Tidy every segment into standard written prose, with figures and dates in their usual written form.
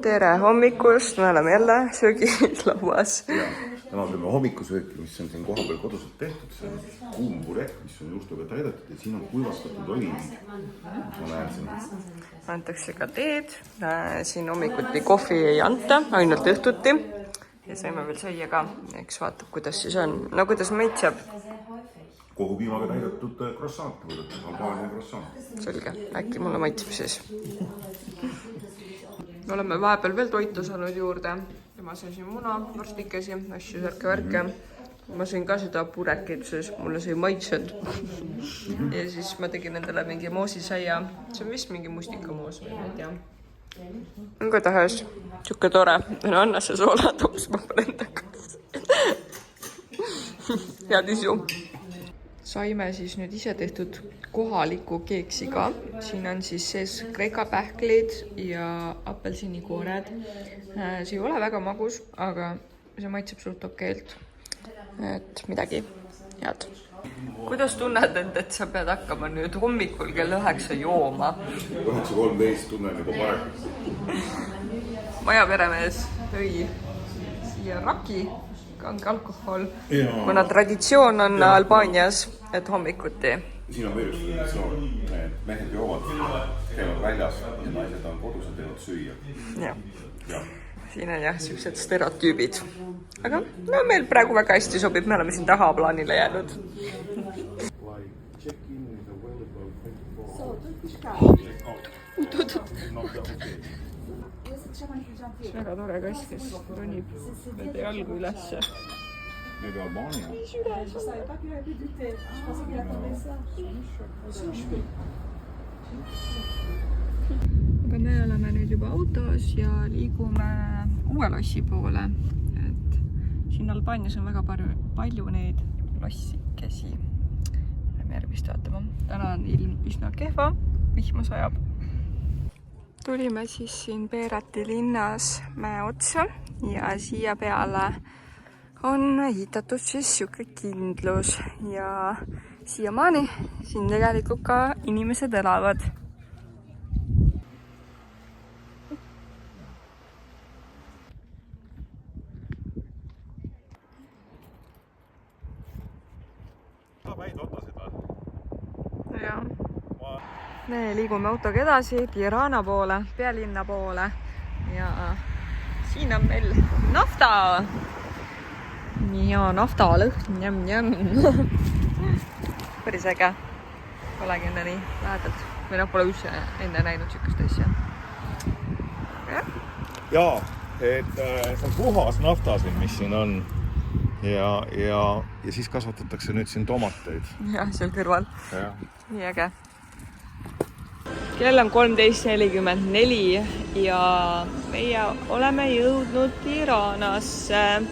tere hommikust, me oleme jälle söögilauas. Ja me peame hommikusööki, mis on siin koha peal koduselt tehtud. See on kuum purek, mis on juustuga täidetud ja siin on kuivastatud oliivid. Ma näen siin. Antakse ka teed. Siin hommikuti kohvi ei anta, ainult õhtuti. Ja saime veel süüa ka. Eks vaatab, kuidas siis on. No kuidas maitseb? Kohupiimaga täidetud croissant, Albaania croissant. Selge, äkki mulle maitseb siis. Me oleme vahepeal veel toitu saanud juurde. Ja ma sain siin muna, varstikesi, asju, särke-värke. Ma sain ka seda purekit, sest mulle see ei maitsenud. Ja siis ma tegin endale mingi moosisaia. See on vist mingi mustikamoos või ma ei tea. On ka tahes siuke tore. No anna see soolatoos, ma panen tagasi. Head isu. Saime siis nüüd ise tehtud kohaliku keeksi ka. Siin on siis sees kreekapähklid ja apelsinikoored. See ei ole väga magus, aga see maitseb suht okeilt. Et midagi head. Kuidas tunned, et sa pead hakkama nüüd hommikul kell 9 jooma? 9.13 tunnen juba parem. Maja peremees tõi siia raki. Kange alkohol, kuna traditsioon on Albaanias, et hommikuti. Siin on veel üks traditsioon, et mehed joovad, käivad väljas ja naised on kodus ja teevad süüa. Ja. Siin on jah, sellised stereotüübid. Aga no, meil praegu väga hästi sobib, me oleme siin tahaplaanile jäänud. Väga tore kass, kes ronib nende jalgu ülesse. Maybe Albaania. Aga me oleme nüüd juba autos ja liigume uue lossi poole. Et siin Albaanias on väga palju neid lossikesi. Lähme järgmist vaatama. Täna on ilm üsna kehva, vihma sajab. Tulime siis siin Peerati linnas mäe otsa ja siia peale on ehitatud siis siuke kindlus ja siiamaani siin tegelikult ka inimesed elavad. Jaa. Me liigume autoga edasi Tirana poole, pealinna poole ja siin on meil nafta. Ja naftalõhn, jäm. Päris äge. Polegi enne nii lähedalt. Või pole üldse enne näinud siukest asja. Jaa, et see on puhas nafta siin, mis siin on. Ja siis kasvatatakse nüüd siin tomateid. Jah, seal kõrval. Ja. Nii äge. Kell on 13.44 ja meie oleme jõudnud Tiranasse.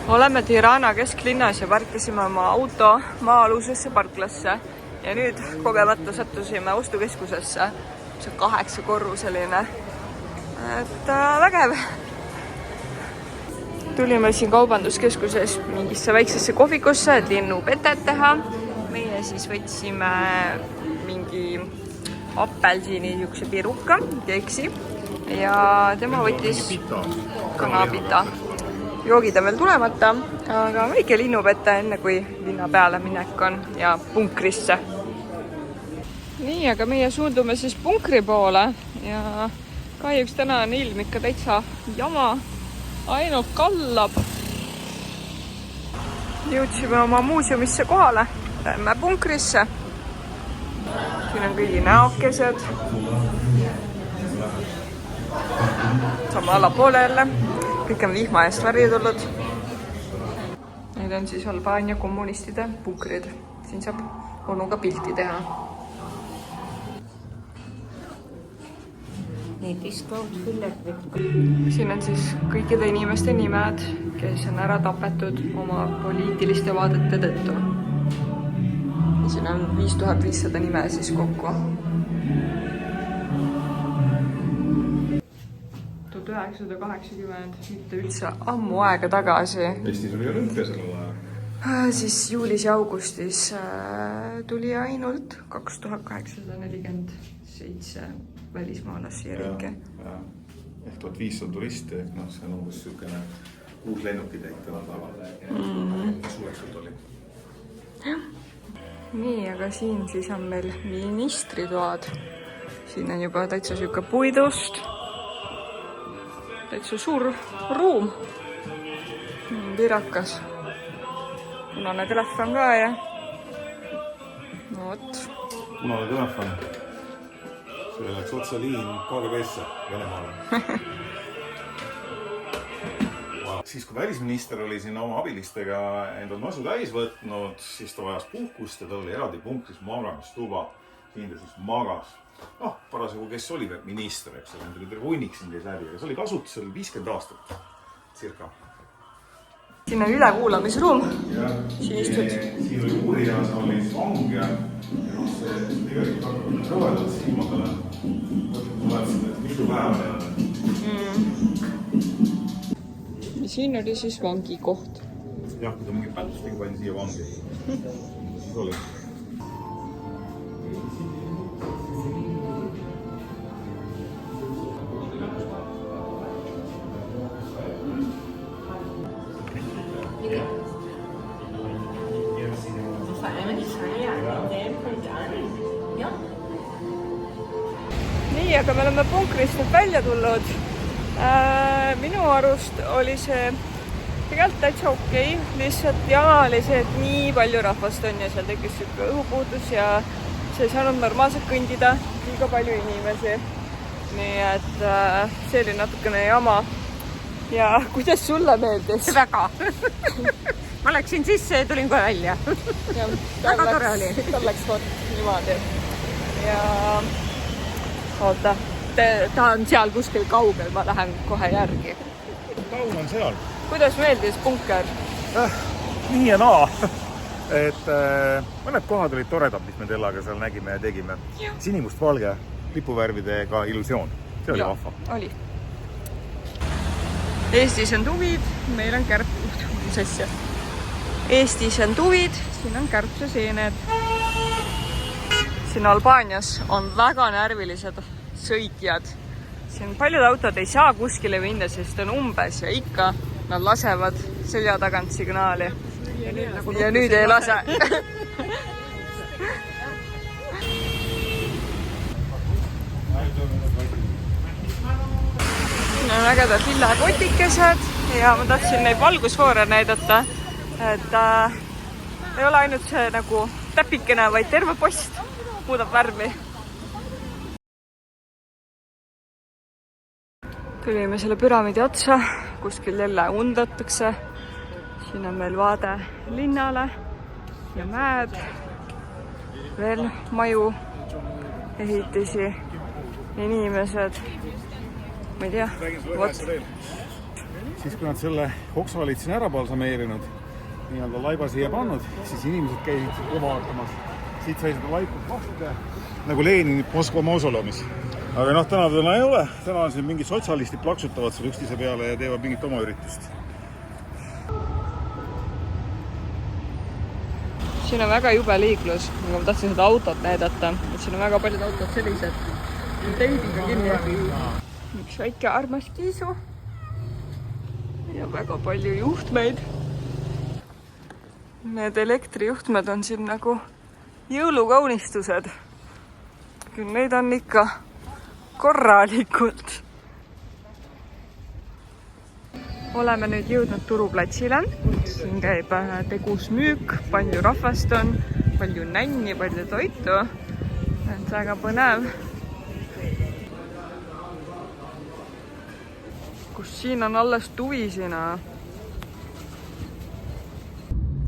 Oleme Tirana kesklinnas ja parkisime oma auto maa-alusesse parklasse. Ja nüüd kogemata sattusime ostukeskusesse. See 8-korruseline. Et vägev. Tulime siin kaubanduskeskuses mingisse väiksesse kohvikusse, et linnupetet teha. Meie siis võtsime mingi apelsini niisuguse piruka, keeksi ja tema võttis kanapita. Joogid on veel tulemata, aga väike linnupette enne kui linna peale minek on ja punkrisse. Nii, aga meie suundume siis punkri poole ja kahjuks täna on ilm ikka täitsa jama, ainult kallab. Jõudsime oma muuseumisse kohale, lähme punkrisse. Siin on kõigi näokesed. Saame allapoole jälle. Kõik on vihma eest värvi tulnud. Need on siis Albaania kommunistide punkrid. Siin saab onuga pilti teha. Siin on siis kõikide inimeste nimed, kes on ära tapetud oma poliitiliste vaadete tõttu. Siin on 5500 nime siis kokku. 1980, mitte üldse ammu aega tagasi. Eestis oli olümpia sellel ajal. Siis juulis ja augustis tuli ainult 2847 välismaalasi ringi. Ehk 1500 turisti, ehk noh, see on umbes niisugune 6 lennukitäit nädalal. Suvekselt oli. Nii, aga siin siis on meil ministritoad. Siin on juba täitsa siuke puidust. Täitsa suur ruum. Pirakas. Punane telefon ka ja... No vot. Punane telefon. See läks otsaliin KGB-sse Venemaale. Siis kui välisminister oli siin oma abilistega endal masu täis võtnud, siis ta vajas puhkust ja tal oli eraldi punktis magamistuba. Siin ta siis magas. Noh, parasjagu kes oli minister, eks ole, endale terve hunnik siin käis läbi, aga see oli kasutusel 50 aastat, circa. Siin on ülekuulamisruum. Siin istud. Siin oli uurija, see oli vang ja see tegelikult hakkab rõvedalt silmadele. Mõtlesin, et mitu päeva neil on. Siin oli siis vangi koht. Jah, kui ta mingi pätustega pani siia vangi. Siis oli. Nii, aga me oleme punkrist nüüd välja tulnud. Minu arust oli see tegelikult täitsa okei. Lihtsalt jama oli see, et nii palju rahvast on ja seal tekkis siuke õhupuudus ja see ei saanud normaalselt kõndida. Liiga palju inimesi. Nii et see oli natukene jama. Ja kuidas sulle meeldis? Väga. Ma läksin sisse ja tulin kohe välja. Väga tore oli. Tal läks vot niimoodi. Ja oota. Ta on seal kuskil kaugel, ma lähen kohe järgi. Taun on seal. Kuidas meeldis punker? Nii ja naa. Et mõned kohad olid toredad, mis me tellaga seal nägime ja tegime. Sinimust-valge lipuvärvidega illusioon. See oli vahva. Oli. Eestis on tuvid, meil on Eestis on tuvid, siin on kärbseseened. Siin Albaanias on väga närvilised sõitjad. Siin paljud autod ei saa kuskile minna, sest on umbes ja ikka nad lasevad selja tagant signaali. Ja nüüd ei lase. Siin on ägedad lilla kotikesed ja ma tahtsin neid valgusfoore näidata, et ei ole ainult see nagu täpikene, vaid terve post muudab värvi. Tulime selle püramiidi otsa, kuskil jälle undatakse. Siin on meil vaade linnale ja mäed, veel maju, ehitisi, inimesed. Ma ei tea, vot. Siis kui nad selle oksa olid siin ära balsameerinud, nii-öelda laiba siia pannud, siis inimesed käisid siit vaatamas. Siit sai seda laiput vastu, nagu Lenin Moskva mausoleumis. Aga noh, täna ei ole. Täna on siin mingid sotsialistid plaksutavad seal üksteise peale ja teevad mingit oma üritust. Siin on väga jube liiklus, aga ma tahtsin seda autot näidata. Et siin on väga paljud autod sellised teibiga kinni. Üks väike armas kiisu ja väga palju juhtmeid. Need elektrijuhtmed on siin nagu jõulukaunistused. Küll neid on ikka korralikult. Oleme nüüd jõudnud turuplatsile. Siin käib tegus müük, palju rahvast on, palju nänni, palju toitu. Et väga põnev. Kus siin on alles tuvisina.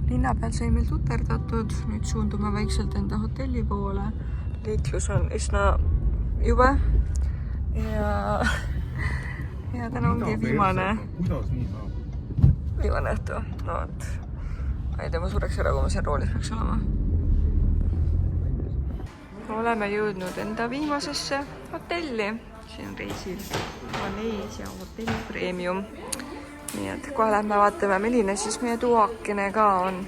Linna peal sai meil tuterdatud. Nüüd suundume väikselt enda hotelli poole. Liiklus on üsna jube. Ja täna ongi viimane. Kuidas nii saab? Viimane õhtu. No, et ma ei tea, ma sureks ära, kui ma siin roolis peaks olema. Oleme jõudnud enda viimasesse hotelli. Siin reisil Maleesia hotelli Premium. Nii et kohe lähme vaatame, milline siis meie tuakene ka on.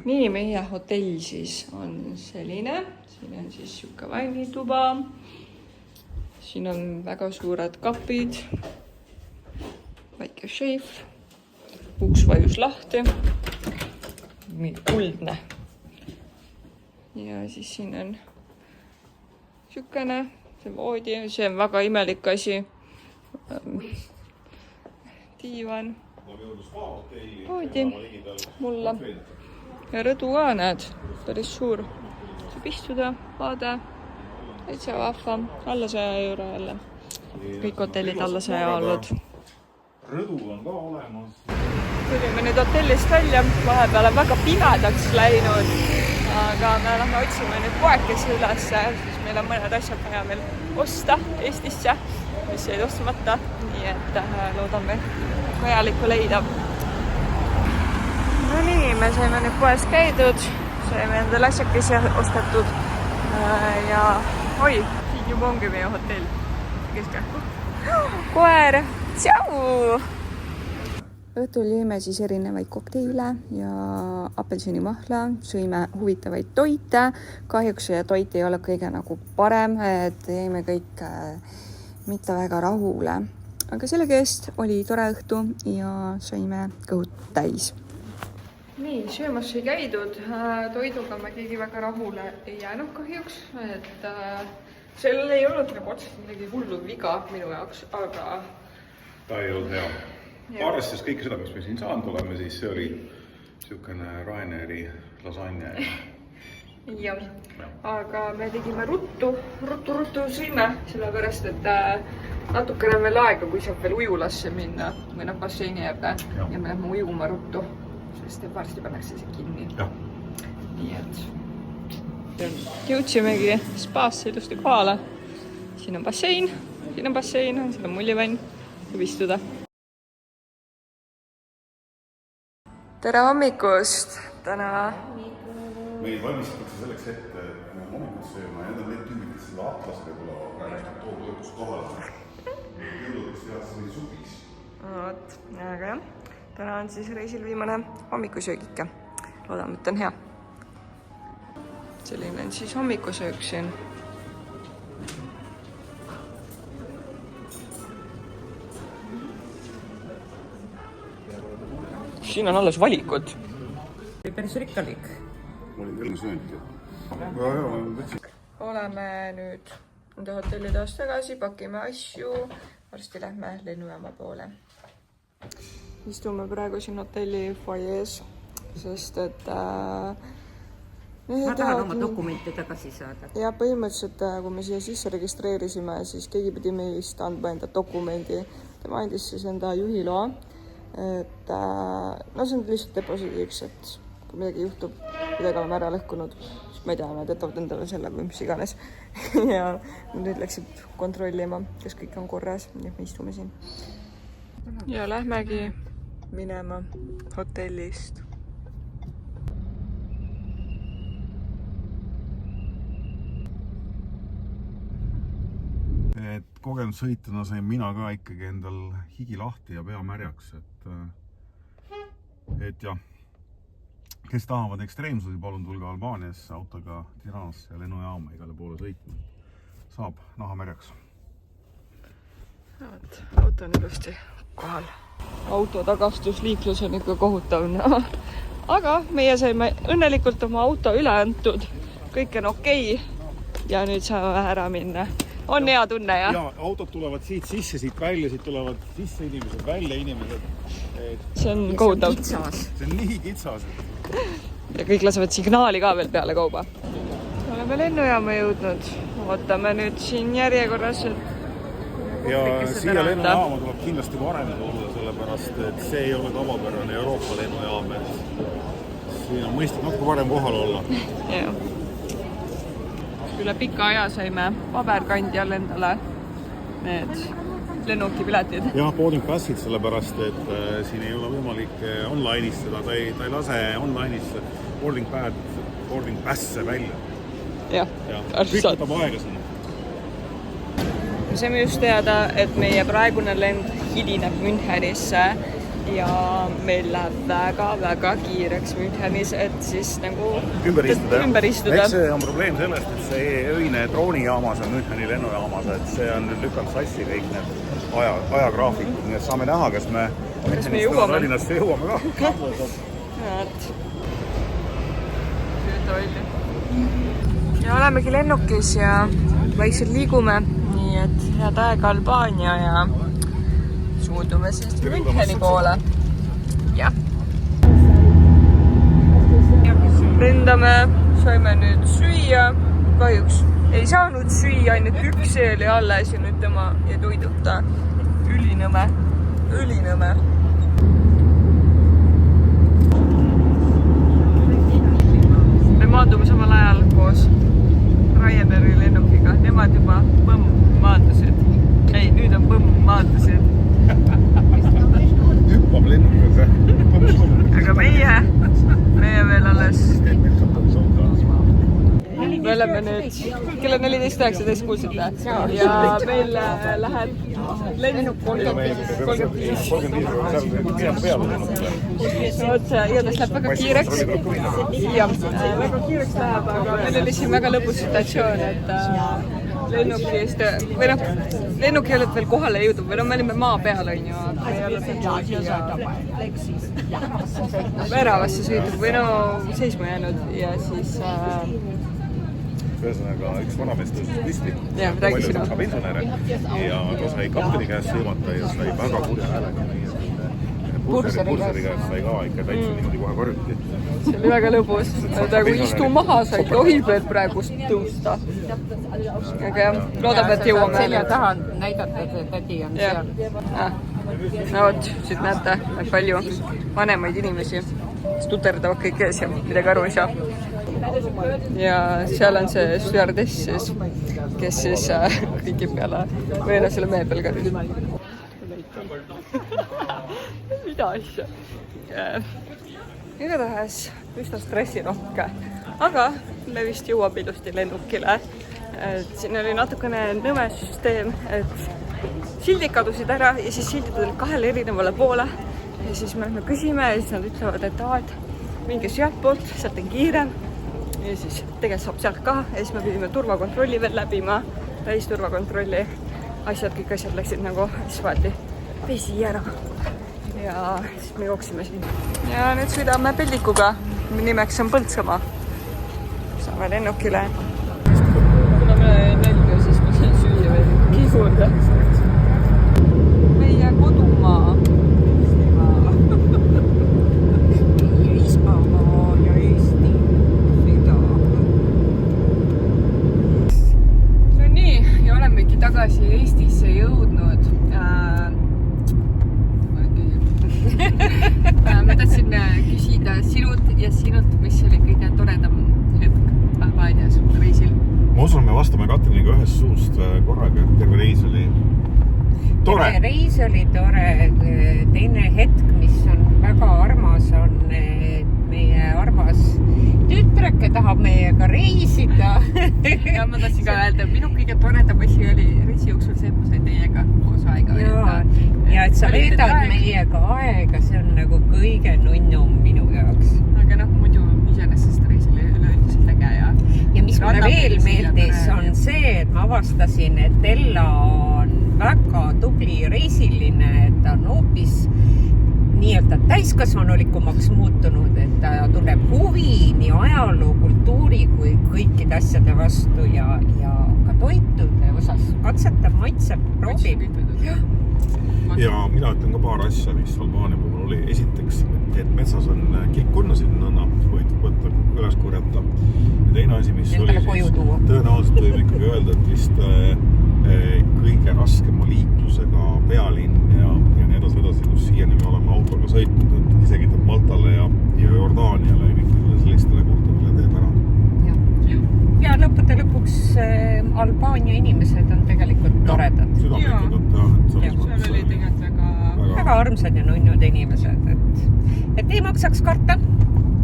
Nii, meie hotell siis on selline. Siin on siis siuke vangituba. siin on väga suured kapid, väike šeif, uks vajus lahti, kuldne. Ja siis siin on sükene, see voodi, see on väga imelik asi. Diivan, voodi, mulla ja rõdu ka näed, päris suur. Saab istuda, vaade, täitsa vahva, alla 100 euro jälle. Kõik hotellid alla 100 allud. Rõdu on ka olemas. Tulime nüüd hotellist välja, vahepeal on väga pimedaks läinud, aga me lähme otsime nüüd poekesi üles, siis meil on mõned asjad vaja veel osta Eestisse, mis jäid ostmata, nii et loodame vajalikku leida. No nii, me saime nüüd poes käidud, saime endale asjakesi ostetud ja oi, siin juba ongi meie hotell. Koer, tšau! Õhtul jõime siis erinevaid kokteile ja apelsinimahla, sõime huvitavaid toite. Kahjuks see toit ei ole kõige nagu parem, et jäime kõik mitte väga rahule. Aga selle käest oli tore õhtu ja saime kõhud täis. Nii, söömas ei käidud. Toiduga me keegi väga rahule ei jäänud kahjuks. Et sellel ei olnud nagu otseselt midagi hullu viga minu jaoks, aga... Ta ei olnud hea. Arvestades kõike seda, mis me siin saanud oleme, siis see oli niisugune Ryanairi lasagne. Ja, aga me tegime ruttu sõime, sellepärast, et natukene on veel aega, kui saab veel ujulasse minna või basseini jääbe ja me lähme ujuma ruttu, sest varsti pannakse see kinni. Nii et jõudsimegi spaasse ilusti kohale. Siin on bassein, siin on mullivann, võib istuda. Tere hommikust! Täna Meil valmistatakse selleks ette, et me hommikut sööma ja need on need tüübid, kes seda atlasega tulevad praegu toogu lõpus kohale. Jõududeks tehakse või supis. Vot, aga jah. Täna on siis reisil viimane hommikusöögike. Loodame, et on hea. Selline on siis hommikusöök siin. Siin on alles valikud. Päris rikkalik. Olin küll söönud. Oleme nüüd enda hotelli taas tagasi, pakime asju. Varsti lähme lennujaama poole. Istume praegu siin hotelli foyees, sest et... Ma tahan oma dokumente tagasi saada. Ja põhimõtteliselt, kui me siia sisse registreerisime, siis keegi pidi meist andma enda dokumendi. Tema andis siis enda juhiloa. Et, no see on lihtsalt deposiidiks, et kui midagi juhtub, midagi oleme ära lõhkunud, siis ma ei tea, nad jätavad endale selle või mis iganes. Ja nüüd läksid kontrollima, kes kõik on korras, nii et me istume siin. Ja lähmegi minema hotellist. Et kogenud sõituna sain mina ka ikkagi endal higi lahti ja pea märjaks, et jah, kes tahavad ekstreemsusi, palun tulge Albaaniasse autoga Tiranasse ja lennujaama igale poole sõitma. Saab naha märjaks. Auto on ilusti kohal. Auto tagastusliiklus on ikka kohutav. Aga meie saime õnnelikult oma auto üle antud. Kõik on okei. Ja nüüd saame ära minna. On hea tunne, jah? Ja autod tulevad siit sisse, siit välja, siit tulevad sisse inimesed, välja inimesed. See on kohutav. See on nii kitsas. Ja kõik lasevad signaali ka veel peale kauba. Oleme lennujaama jõudnud. Ootame nüüd siin järjekorras. Ja siia lennujaama tuleb kindlasti varem tulla, sellepärast, et see ei ole tavapärane Euroopa lennujaam. Siin on mõistlik natuke varem kohal olla. Jah. Üle pika aja saime paberkandjal endale need lennukipiletid. Jah, boarding passid, sellepärast, et siin ei ole võimalik online'istada, ta ei lase online'isse boarding pass'e välja. Jah, kõik võtab aega sinna. Me saime just teada, et meie praegune lend hilineb Münchenisse ja meil läheb väga-väga kiireks Münchenis, et siis nagu ümber istuda. Eks see on probleem sellest, et see öine droonijaamas on Müncheni lennujaamas, et see on nüüd lükanud sassi kõik need ajagraafikud, nii et saame näha, kas me Tallinnasse jõuame ka. Ja olemegi lennukis ja vaikselt liigume, nii et head aega Albaania ja suundume siis Müncheni poole. Jah. Lendame, saime nüüd süüa, kahjuks ei saanud süüa, ainult üks oli alles ja nüüd tema jäi toiduta. Ülinõme. Me maandume samal ajal koos Ryanairi lennukiga, nemad juba maandusid. Ei, nüüd on maandusid. Hüppab lennukas, aga meie veel alles. Me oleme nüüd kella 14.19 kuulsite ja meil läheb lennuk 35. Igatahes läheb väga kiireks. Ja, väga kiireks läheb, aga meil oli siin väga lõbus situatsioon, et lennuk ei olnud veel kohale jõudnud, või me olime maa peal, on ju, aga ei olnud väravasse sõidnud või seisma jäänud ja siis ühesõnaga üks vanamees tõusis püsti, palju ka pensionäre ja ta sai kapteni käest sõimata ja sai väga kurja häälega purseri käest sai ka ikka täitsa niimoodi kohe korjuti. See oli väga lõbus, ta kui istu maha sai, tohib veel praegu tõusta. Aga jah, loodab, et jõuame. Selja taha näidata, et tädi on seal. No vot, siit näete, palju vanemaid inimesi, kes tuterdavad kõik ees ja midagi aru ei saa. Ja seal on see stjuardess, kes siis kõigi peale või selle mehe peal ka nüüd. Mida asja? Igatahes üsna stressirohke, aga me vist jõuab ilusti lennukile. Siin oli natukene nõme süsteem, et sildid kadusid ära ja siis sildid olid kahele erinevale poole ja siis me küsime ja siis nad ütlevad, et mingi sealtpoolt, sealt on kiirem. Ja siis tegelikult saab sealt ka ja siis me pidime turvakontrolli veel läbima, täisturvakontrolli, kõik asjad läksid nagu, siis vaati vesi ära ja siis me jooksime siin. Ja nüüd sõidame Pellikuga, nimeks on Põltsamaa. Saame lennukile. Kuna me nälga, siis ma sain süüa veel kihuurde. Meie kodumaa. Tagasi Eestisse jõudnud. Ma tahtsin küsida sinult, mis oli kõige toredam hetk Albaanias reisil? Ma usun, me vastame Katriniga ühest suust korraga, et terve reis oli tore. Terve reis oli tore. Teine hetk, mis on väga armas, on meie armas tütreke tahab meiega reisida. Ja ma tahtsin ka öelda, minu kõige toredam asi oli reisi jooksul see, et ma sain teiega koos aega veeta. Ja et sa veedad meiega aega, see on nagu kõige nunnum minu jaoks. Aga muidu iseenesest reis oli üleüldiselt äge ja mis mulle veel meeldis on see, et ma avastasin, et Ella on väga tubli reisiline, et ta on hoopis nii-öelda täiskasvanulikumaks muutunud, et ta tunneb huvi nii ajaloo, kultuuri kui kõikide asjade vastu ja ka toitude osas katsetab, maitseb, proovib. Ja mina ütlen ka paar asja, mis Albaania puhul oli. Esiteks, et metsas on kilkkunnasid, võid võtta üles korjata. Ja teine asi, mis oli siis, tõenäoliselt võib ikkagi öelda, et vist kõige raskema liiklusega pealinn ja nii edasi, kus siiani me oleme autoga sõitnud, et isegi Maltale ja Jordaaniale ja kõikidele sellistele kohtadele teeb ära. Ja lõppude lõpuks Albaania inimesed on tegelikult toredad. Südamlikud, seal oli tegelikult väga armsad ja nunnud inimesed, et ei maksaks karta.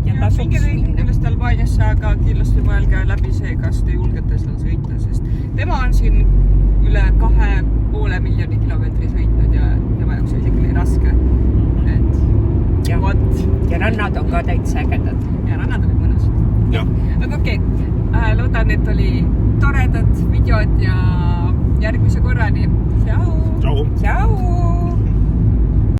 Ja minge kindlasti Albaaniasse, aga kindlasti mõelge läbi see, kas te julgete seal sõita, sest tema on siin üle 2,5 miljoni kilomeetri sõitnud ja tema jaoks isegi oli raske. Et ka täitsa ägedad. Ja rannad olid mõnusad. jah. Aga okei, loodan, et oli toredad videod ja järgmise korrani. Tšau! Tšau! Tšau!